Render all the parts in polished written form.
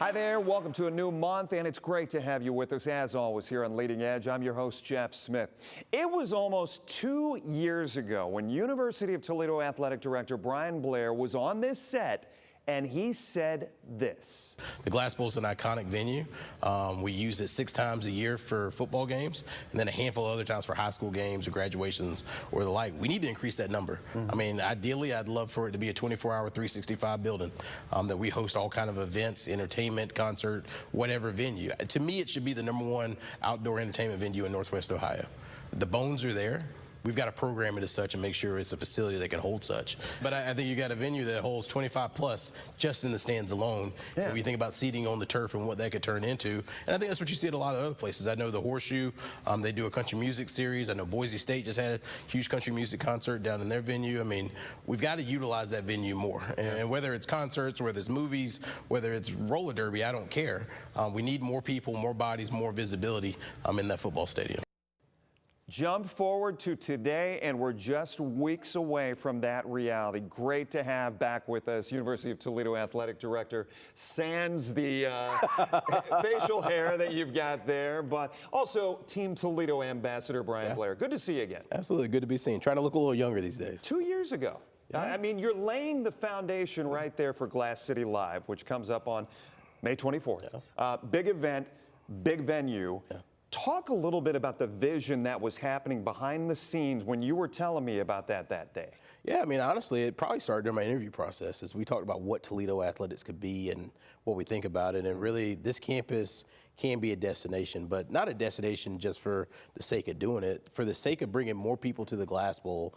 Hi there, welcome to a new month, and it's great to have you with us as always here on Leading Edge. I'm your host, Jeff Smith. It was almost 2 years ago when University of Toledo Athletic Director Bryan Blair was on this set, and he said this. The Glass Bowl is an iconic venue. We use it 6 times a year for football games, and then a handful of other times for high school games or graduations or the like. We need to increase that number. I mean, ideally, I'd love for it to be a 24-hour, 365 building that we host all kind of events, entertainment, concert, whatever venue. To me, it should be the #1 outdoor entertainment venue in Northwest Ohio. The bones are there. We've got to program it as such and make sure it's a facility that can hold such. But I think you got a venue that holds 25 plus just in the stands alone. Yeah. When you think about seating on the turf and what that could turn into. And I think that's what you see at a lot of other places. I know the Horseshoe, they do a country music series. I know Boise State just had a huge country music concert down in their venue. I mean, we've got to utilize that venue more. And whether it's concerts, whether it's movies, whether it's roller derby, I don't care. We need more people, more bodies, more visibility in that football stadium. Jump forward to today, and we're just weeks away from that reality. Great to have back with us University of Toledo Athletic Director, sans the facial hair that you've got there, but also Team Toledo Ambassador Bryan Blair. Good to see you again. Absolutely, good to be seen. Trying to look a little younger these days. 2 years ago. Yeah. I mean, you're laying the foundation right there for Glass City Live, which comes up on May 24th. Yeah. Big event, big venue. Yeah. Talk a little bit about the vision that was happening behind the scenes when you were telling me about that day. Yeah, I mean, honestly, it probably started during my interview process as we talked about what Toledo athletics could be and what we think about it. And really, this campus can be a destination, but not a destination just for the sake of doing it, for the sake of bringing more people to the Glass Bowl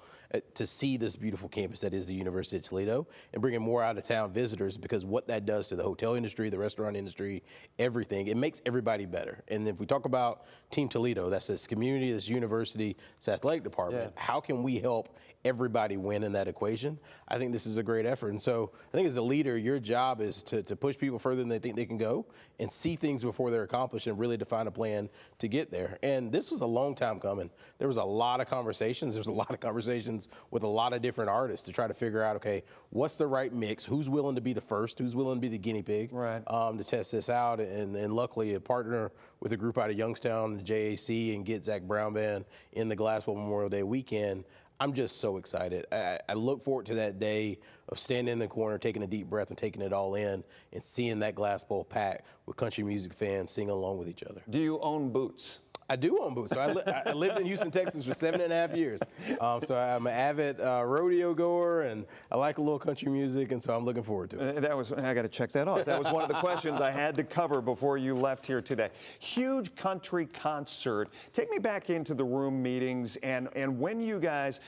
to see this beautiful campus that is the University of Toledo and bringing more out-of-town visitors, because what that does to the hotel industry, the restaurant industry, everything, it makes everybody better. And if we talk about Team Toledo, that's this community, this university, this athletic department, how can we help everybody win in that equation? I think this is a great effort. And so I think as a leader, your job is to push people further than they think they can go and see things before they're accomplished and really define a plan to get there. And this was a long time coming. There was a lot of conversations. There's a lot of conversations with a lot of different artists to try to figure out, okay, what's the right mix? Who's willing to be the first? Who's willing to be the guinea pig to test this out? And luckily, a partner with a group out of Youngstown, the JAC, and get Zach Brown Band in the Glass Bowl Memorial Day weekend. I'm just so excited. I look forward to that day of standing in the corner, taking a deep breath and taking it all in and seeing that Glass Bowl packed with country music fans singing along with each other. Do you own boots? I do own boots. So I lived in Houston, Texas for 7.5 years. So I'm an avid rodeo goer, and I like a little country music, and so I'm looking forward to it. I got to check that off. That was one of the questions I had to cover before you left here today. Huge country concert. Take me back into the room meetings, and when you guys,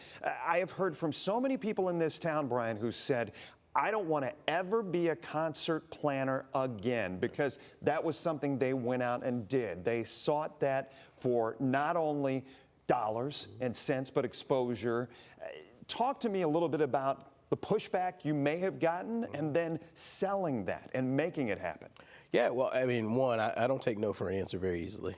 I have heard from so many people in this town, Bryan, who said, I don't want to ever be a concert planner again, because that was something they went out and did. They sought that for not only dollars and cents, but exposure. Talk to me a little bit about the pushback you may have gotten and then selling that and making it happen. Yeah, well, I mean, one, I don't take no for an answer very easily.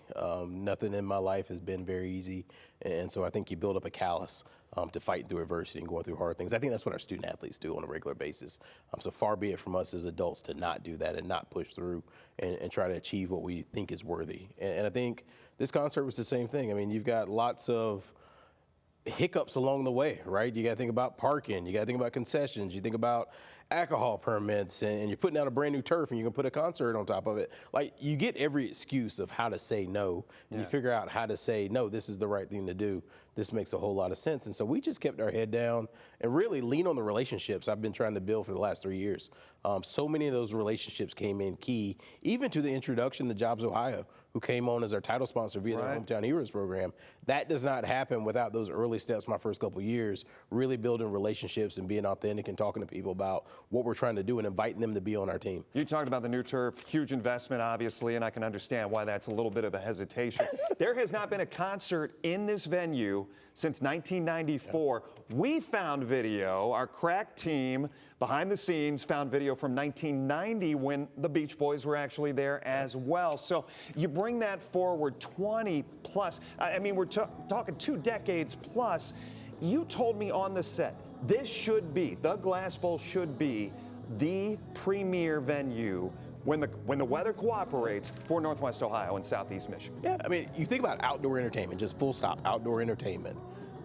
Nothing in my life has been very easy, and so I think you build up a callus to fight through adversity and going through hard things. I think that's what our student athletes do on a regular basis. So far be it from us as adults to not do that and not push through and try to achieve what we think is worthy. And I think this concert was the same thing. I mean, you've got lots of hiccups along the way, right? You got to think about parking, you got to think about concessions, you think about alcohol permits, and you're putting out a brand new turf and you're gonna put a concert on top of it. Like, you get every excuse of how to say no, and you figure out how to say, no, this is the right thing to do. This makes a whole lot of sense. And so we just kept our head down and really lean on the relationships I've been trying to build for the last 3 years. So many of those relationships came in key, even to the introduction to Jobs Ohio, who came on as our title sponsor via the Hometown Heroes program. That does not happen without those early steps my first couple of years, really building relationships and being authentic and talking to people about what we're trying to do and inviting them to be on our team. You talked about the new turf, huge investment, obviously, and I can understand why that's a little bit of a hesitation. There has not been a concert in this venue since 1994. We found video, our crack team behind the scenes found video from 1990 when the Beach Boys were actually there as well. So you bring that forward 20 plus, I mean, we're talking 2 decades plus. You told me on the set, this should be, the Glass Bowl should be the premier venue when the weather cooperates for Northwest Ohio and Southeast Michigan. Yeah, I mean, you think about outdoor entertainment, just full stop, outdoor entertainment.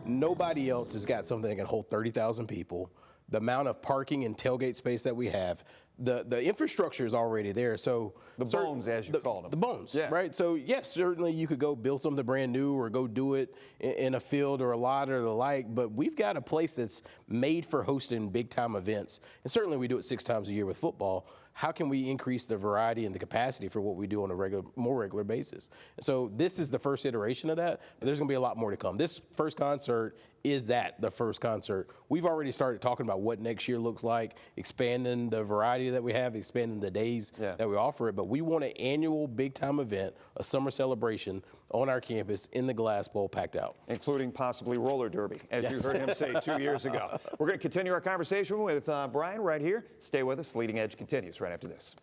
Nobody else has got something that can hold 30,000 people. The amount of parking and tailgate space that we have, the infrastructure is already there. So the bones, as you call them. The bones, yeah. right? So yes, certainly you could go build something brand new or go do it in a field or a lot or the like, but we've got a place that's made for hosting big time events. And certainly we do it 6 times a year with football. How can we increase the variety and the capacity for what we do on a more regular basis? And so this is the first iteration of that, but there's gonna be a lot more to come. This first concert is the first concert. We've already started talking about what next year looks like, expanding the variety that we have, expanding the days that we offer it, but we want an annual big time event, a summer celebration on our campus in the Glass Bowl packed out. Including possibly roller derby, as you heard him say 2 years ago. We're going to continue our conversation with Bryan right here. Stay with us. Leading Edge continues right after this.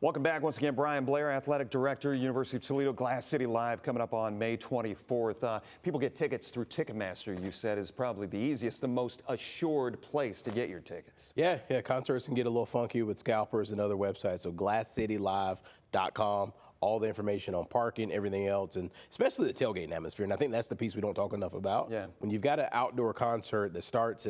Welcome back once again. Bryan Blair, Athletic Director, University of Toledo, Glass City Live, coming up on May 24th. People get tickets through Ticketmaster, you said, is probably the easiest, the most assured place to get your tickets. Yeah, concerts can get a little funky with scalpers and other websites. So glasscitylive.com. All the information on parking, everything else, and especially the tailgating atmosphere. And I think that's the piece we don't talk enough about. Yeah. When you've got an outdoor concert that starts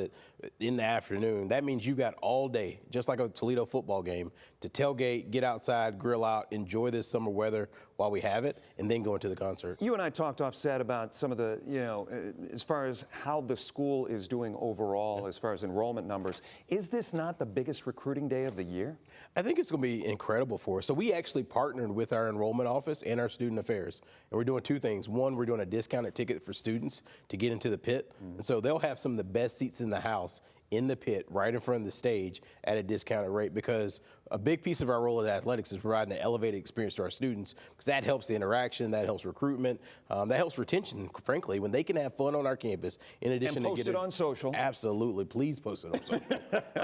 in the afternoon, that means you got all day, just like a Toledo football game, to tailgate, get outside, grill out, enjoy this summer weather while we have it, and then go into the concert. You and I talked offset about some of the, as far as how the school is doing overall, as far as enrollment numbers. Is this not the biggest recruiting day of the year? I think it's going to be incredible for us. So we actually partnered with our enrollment office and our student affairs. And we're doing 2 things. One, we're doing a discounted ticket for students to get into the pit. And so they'll have some of the best seats in the house in the pit right in front of the stage at a discounted rate, because a big piece of our role at athletics is providing an elevated experience to our students, because that helps the interaction, that helps recruitment, that helps retention, frankly, when they can have fun on our campus in addition and post to it on social. Absolutely, please post it on social.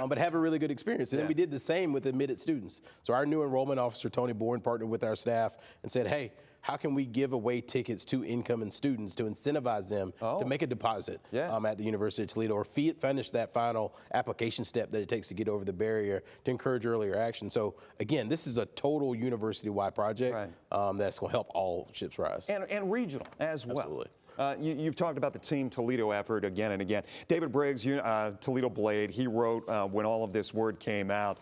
But have a really good experience. And then we did the same with admitted students. So our new enrollment officer, Tony Bourne, partnered with our staff and said, hey, how can we give away tickets to incoming students to incentivize them to make a deposit at the University of Toledo, or finish that final application step that it takes to get over the barrier to encourage earlier action? So again, this is a total university-wide project that's going to help all ships rise. And regional as well. Absolutely. You've talked about the Team Toledo effort again and again. David Briggs, Toledo Blade, he wrote when all of this word came out.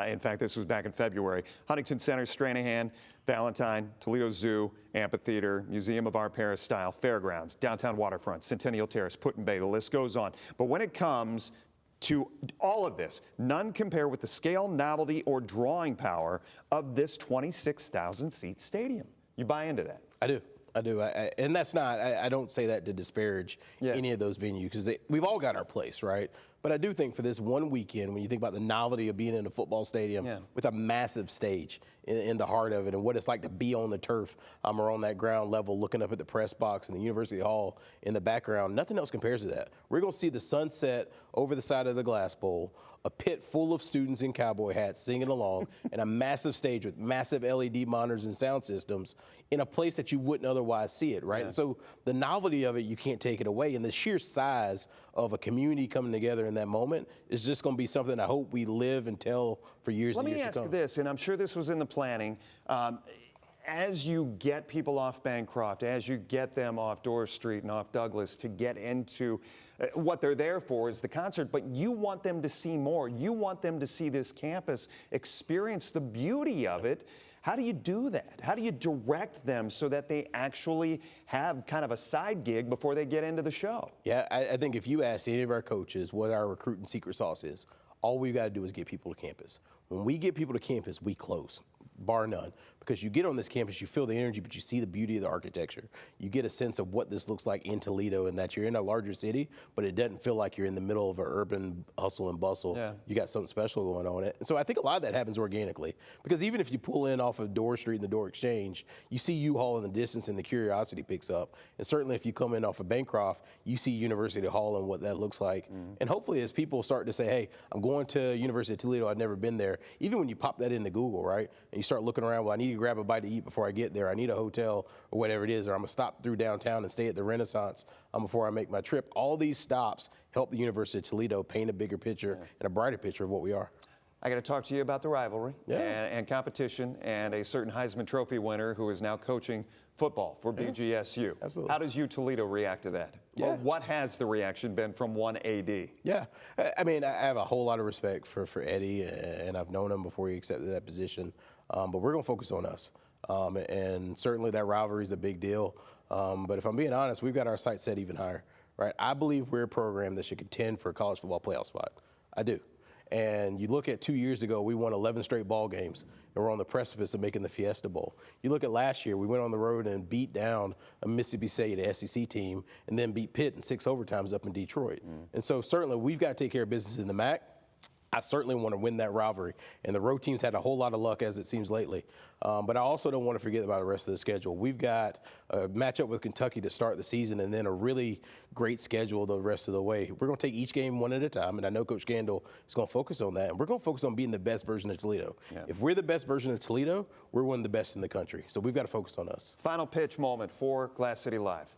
In fact, this was back in February. Huntington Center, Stranahan, Valentine, Toledo Zoo, Amphitheater, Museum of Art Peristyle, Fairgrounds, Downtown Waterfront, Centennial Terrace, Put-in-Bay, the list goes on. But when it comes to all of this, none compare with the scale, novelty, or drawing power of this 26,000-seat stadium. You buy into that? I do. And that's not, I don't say that to disparage any of those venues, because we've all got our place, right? But I do think for this one weekend, when you think about the novelty of being in a football stadium with a massive stage in the heart of it, and what it's like to be on the turf or on that ground level, looking up at the press box and the University Hall in the background, nothing else compares to that. We're going to see the sunset over the side of the Glass Bowl, a pit full of students in cowboy hats singing along, and a massive stage with massive LED monitors and sound systems in a place that you wouldn't otherwise see it, right? So the novelty of it, you can't take it away. And the sheer size of a community coming together in that moment is just going to be something I hope we live and tell for years and years to come. Let me ask this, and I'm sure this was in the planning. As you get people off Bancroft, as you get them off Dorr Street and off Douglas to get into what they're there for is the concert, but you want them to see more. You want them to see this campus, experience the beauty of it. How do you do that? How do you direct them so that they actually have kind of a side gig before they get into the show? Yeah, I think if you ask any of our coaches what our recruiting secret sauce is, all we've got to do is get people to campus. When we get people to campus, we close, bar none. Because you get on this campus, you feel the energy, but you see the beauty of the architecture. You get a sense of what this looks like in Toledo, and that you're in a larger city, but it doesn't feel like you're in the middle of an urban hustle and bustle. You got something special going on. And so I think a lot of that happens organically. Because even if you pull in off of Dorr Street and the Dorr Exchange, you see U-Haul in the distance and the curiosity picks up. And certainly if you come in off of Bancroft, you see University Hall and what that looks like. And hopefully as people start to say, hey, I'm going to University of Toledo, I've never been there, even when you pop that into Google, right? And you start looking around, well, I need to to grab a bite to eat before I get there. I need a hotel or whatever it is, or I'm going to stop through downtown and stay at the Renaissance before I make my trip. All these stops help the University of Toledo paint a bigger picture and a brighter picture of what we are. I got to talk to you about the rivalry and competition and a certain Heisman Trophy winner who is now coaching football for BGSU. Absolutely. How does Toledo react to that? Yeah. Or what has the reaction been from one AD? Yeah, I mean, I have a whole lot of respect for Eddie, and I've known him before he accepted that position. But we're going to focus on us. And certainly that rivalry is a big deal. But if I'm being honest, we've got our sights set even higher, right? I believe we're a program that should contend for a college football playoff spot. I do. And you look at 2 years ago, we won 11 straight ball games, and we're on the precipice of making the Fiesta Bowl. You look at last year, we went on the road and beat down a Mississippi State, a SEC team, and then beat Pitt in 6 overtimes up in Detroit. And so certainly we've got to take care of business in the MAC. I certainly want to win that rivalry. And the road teams had a whole lot of luck, as it seems lately. But I also don't want to forget about the rest of the schedule. We've got a matchup with Kentucky to start the season, and then a really great schedule the rest of the way. We're going to take each game one at a time, and I know Coach Gandil is going to focus on that. And we're going to focus on being the best version of Toledo. Yeah. If we're the best version of Toledo, we're one of the best in the country. So we've got to focus on us. Final pitch moment for Glass City Live.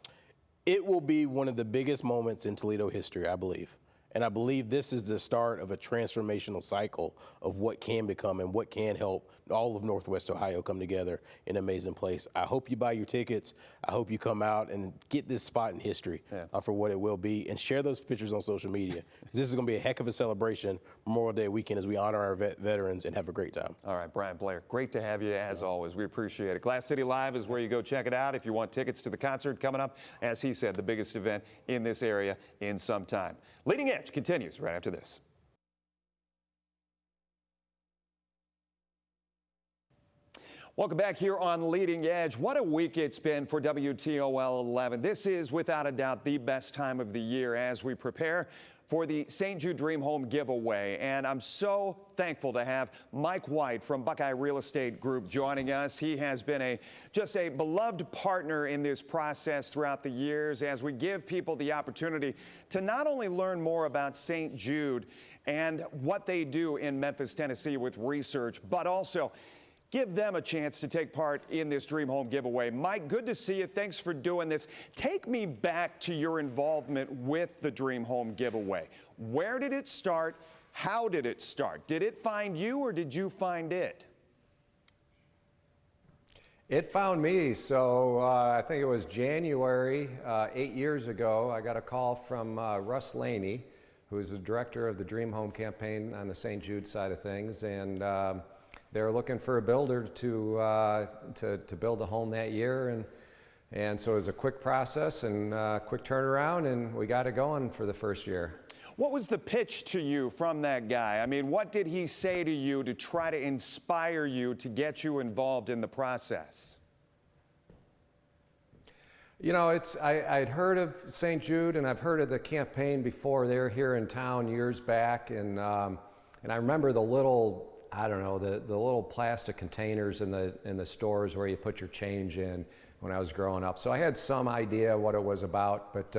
It will be one of the biggest moments in Toledo history, I believe. And I believe this is the start of a transformational cycle of what can become and what can help all of Northwest Ohio come together in an amazing place. I hope you buy your tickets. I hope you come out and get this spot in history for what it will be, and share those pictures on social media. This is going to be a heck of a celebration Memorial Day weekend as we honor our veterans and have a great time. All right, Bryan Blair, great to have you as always. We appreciate it. Glass City Live is where you go check it out if you want tickets to the concert coming up. As he said, the biggest event in this area in some time. Leading Edge continues right after this. Welcome back here on Leading Edge. What a week it's been for WTOL 11. This is without a doubt the best time of the year as we prepare for the St. Jude Dream Home Giveaway. And I'm so thankful to have Mike White from Buckeye Real Estate Group joining us. He has been just a beloved partner in this process throughout the years as we give people the opportunity to not only learn more about St. Jude and what they do in Memphis, Tennessee with research, but also give them a chance to take part in this Dream Home Giveaway. Mike, good to see you. Thanks for doing this. Take me back to your involvement with the Dream Home Giveaway. Where did it start? How did it start? Did it find you or did you find it? It found me. So I think it was January 8 years ago. I got a call from Russ Laney, who is the director of the Dream Home campaign on the St. Jude side of things. And they were looking for a builder to build a home that year, and so it was a quick process and quick turnaround, and we got it going for the first year. What was the pitch to you from that guy? I mean, what did he say to you to try to inspire you to get you involved in the process? You know, I'd heard of St. Jude, and I've heard of the campaign before. They were here in town years back, and I remember the little, I don't know, the little plastic containers in the stores where you put your change in when I was growing up. So I had some idea what it was about, but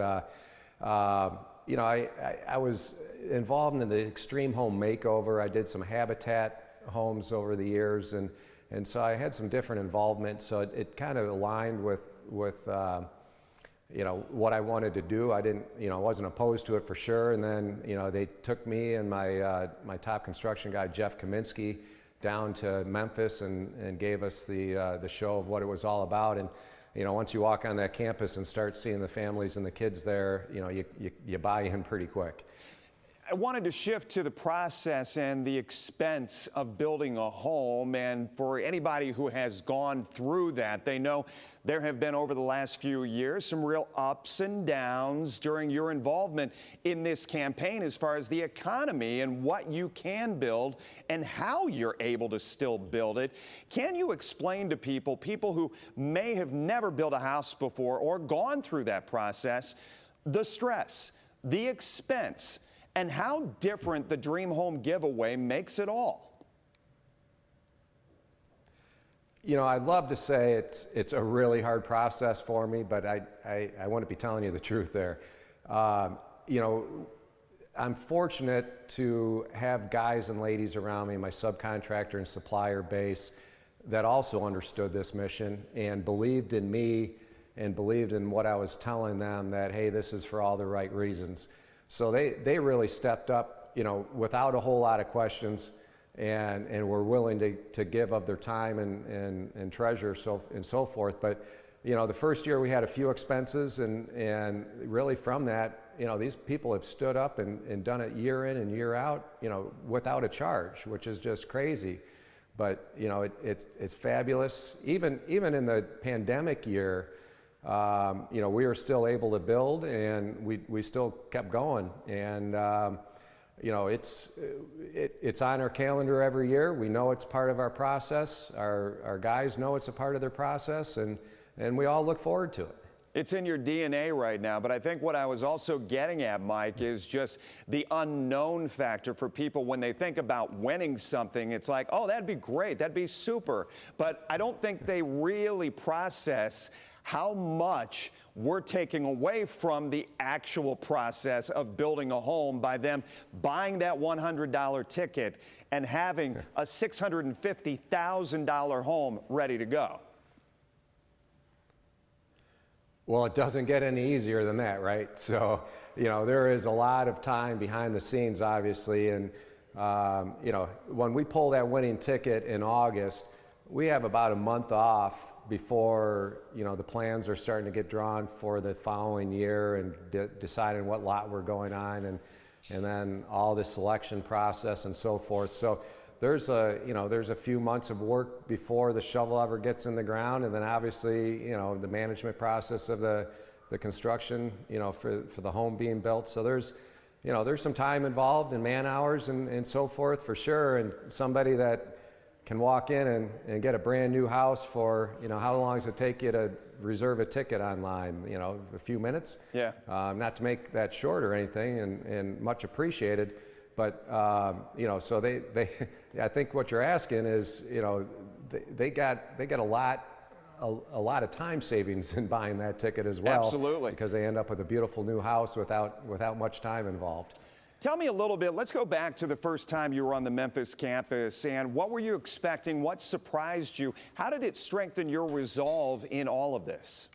you know, I was involved in the extreme home makeover. I did some Habitat homes over the years, and so I had some different involvement. So it kind of aligned with you know, what I wanted to do. I didn't, you know, I wasn't opposed to it for sure. And then, you know, they took me and my top construction guy, Jeff Kaminsky, down to Memphis and gave us the show of what it was all about. And, you know, once you walk on that campus and start seeing the families and the kids there, you know, you buy in pretty quick. I wanted to shift to the process and the expense of building a home. And for anybody who has gone through that, they know there have been over the last few years some real ups and downs during your involvement in this campaign as far as the economy and what you can build and how you're able to still build it. Can you explain to people who may have never built a house before or gone through that process, the stress, the expense, and how different the Dream Home Giveaway makes it all? You know, I'd love to say it's a really hard process for me, but I wouldn't be telling you the truth there. You know, I'm fortunate to have guys and ladies around me, my subcontractor and supplier base, that also understood this mission and believed in me and believed in what I was telling them, that, hey, this is for all the right reasons. So they really stepped up, without a whole lot of questions, and were willing to give of their time and treasure and so forth. But the first year we had a few expenses, and really from that, these people have stood up and done it year in and year out, without a charge, which is just crazy. But it's fabulous. Even in the pandemic year, we were still able to build, and we still kept going. And it's on our calendar every year. We know it's part of our process. Our guys know it's a part of their process, and we all look forward to it. It's in your DNA right now, but I think what I was also getting at, Mike, is just the unknown factor for people when they think about winning something. It's like, oh, that'd be great, that'd be super. But I don't think they really process how much we're taking away from the actual process of building a home by them buying that $100 ticket and having a $650,000 home ready to go. Well, it doesn't get any easier than that, right? So, there is a lot of time behind the scenes, obviously, and, when we pull that winning ticket in August, we have about a month off before, the plans are starting to get drawn for the following year and deciding what lot we're going on, and then all the selection process and so forth. So there's a few months of work before the shovel ever gets in the ground, and then obviously, the management process of the construction, for the home being built. So there's some time involved in man hours and so forth, for sure. And somebody that can walk in and get a brand new house for, how long does it take you to reserve a ticket online? A few minutes? Yeah. Not to make that short or anything, and much appreciated. But, so they I think what you're asking is, they got a lot of time savings in buying that ticket as well. Absolutely. Because they end up with a beautiful new house without much time involved. Tell me a little bit, let's go back to the first time you were on the Memphis campus, and what were you expecting? What surprised you? How did it strengthen your resolve in all of this?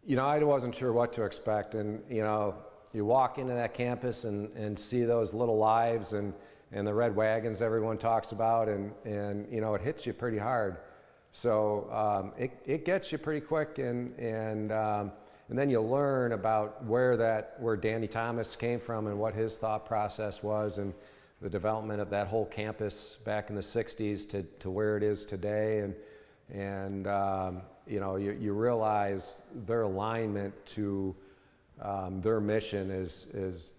I wasn't sure what to expect, and, you walk into that campus and see those little lives and the red wagons everyone talks about, and it hits you pretty hard. So it gets you pretty quick, and then you learn about where Danny Thomas came from and what his thought process was, and the development of that whole campus back in the 60s to where it is today, and you realize their alignment to their mission is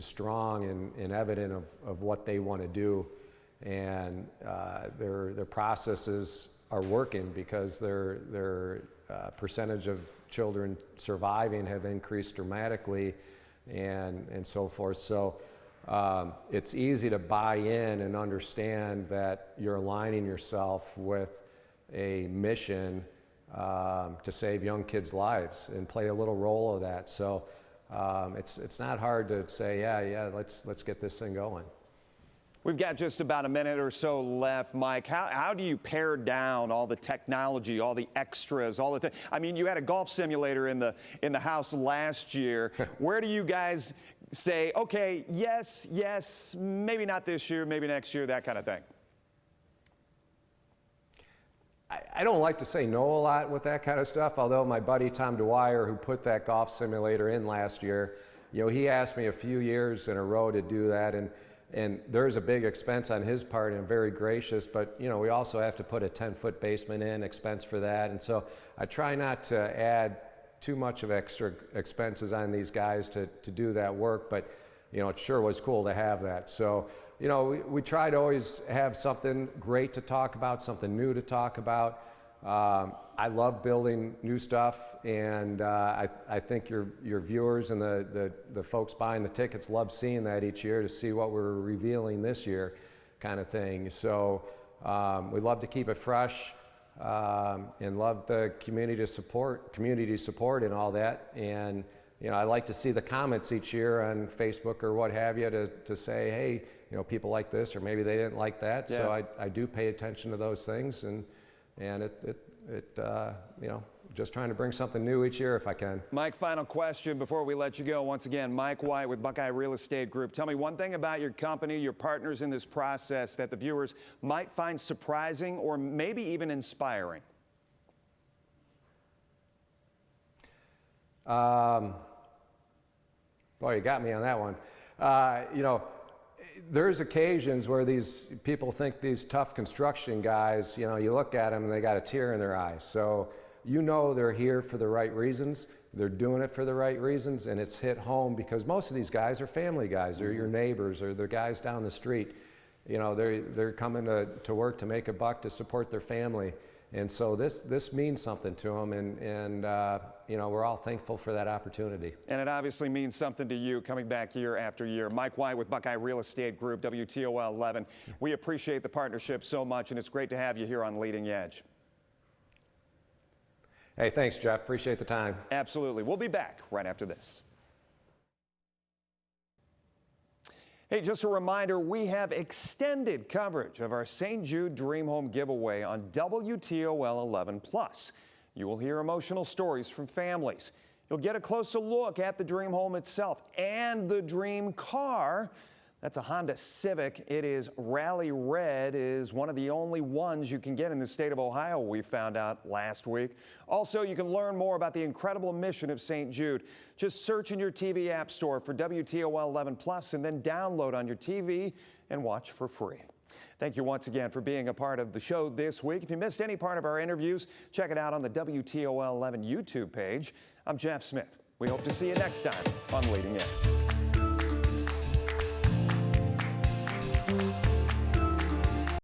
strong and evident of what they want to do, and their processes are working because their percentage of children surviving have increased dramatically, and so forth. So it's easy to buy in and understand that you're aligning yourself with a mission to save young kids' lives and play a little role of that. So it's not hard to say, yeah, let's get this thing going. We've got just about a minute or so left, Mike. How do you pare down all the technology, all the extras, all the things? I mean, you had a golf simulator in the house last year. Where do you guys say, okay, yes, maybe not this year, maybe next year, that kind of thing? I don't like to say no a lot with that kind of stuff, although my buddy Tom Dwyer, who put that golf simulator in last year, he asked me a few years in a row to do that, and there's a big expense on his part, and I'm very gracious, but we also have to put a 10-foot basement in, expense for that, and so I try not to add too much of extra expenses on these guys to do that work, but it sure was cool to have that. So we try to always have something great to talk about, something new to talk about. I love building new stuff, and I think your viewers and the folks buying the tickets love seeing that each year, to see what we're revealing this year, kind of thing. So we love to keep it fresh, and love the community support and all that. And I like to see the comments each year on Facebook or what have you to say, hey, people like this, or maybe they didn't like that. Yeah. So I do pay attention to those things, and just trying to bring something new each year if I can. Mike, final question before we let you go. Once again, Mike White with Buckeye Real Estate Group. Tell me one thing about your company, your partners in this process that the viewers might find surprising or maybe even inspiring. Boy, you got me on that one. There's occasions where these people think these tough construction guys, you look at them and they got a tear in their eye. So they're here for the right reasons. They're doing it for the right reasons, and it's hit home because most of these guys are family guys. They're your neighbors or they're guys down the street. They're coming to work to make a buck to support their family. And so this means something to them, and we're all thankful for that opportunity. And it obviously means something to you coming back year after year. Mike White with Buckeye Real Estate Group, WTOL 11. We appreciate the partnership so much, and it's great to have you here on Leading Edge. Hey, thanks, Jeff. Appreciate the time. Absolutely. We'll be back right after this. Hey, just a reminder, we have extended coverage of our St. Jude Dream Home Giveaway on WTOL 11 Plus. You will hear emotional stories from families. You'll get a closer look at the dream home itself and the dream car. That's a Honda Civic. It is Rally Red, is one of the only ones you can get in the state of Ohio, we found out last week. Also, you can learn more about the incredible mission of St. Jude. Just search in your TV app store for WTOL 11 Plus and then download on your TV and watch for free. Thank you once again for being a part of the show this week. If you missed any part of our interviews, check it out on the WTOL 11 YouTube page. I'm Jeff Smith. We hope to see you next time on Leading Edge.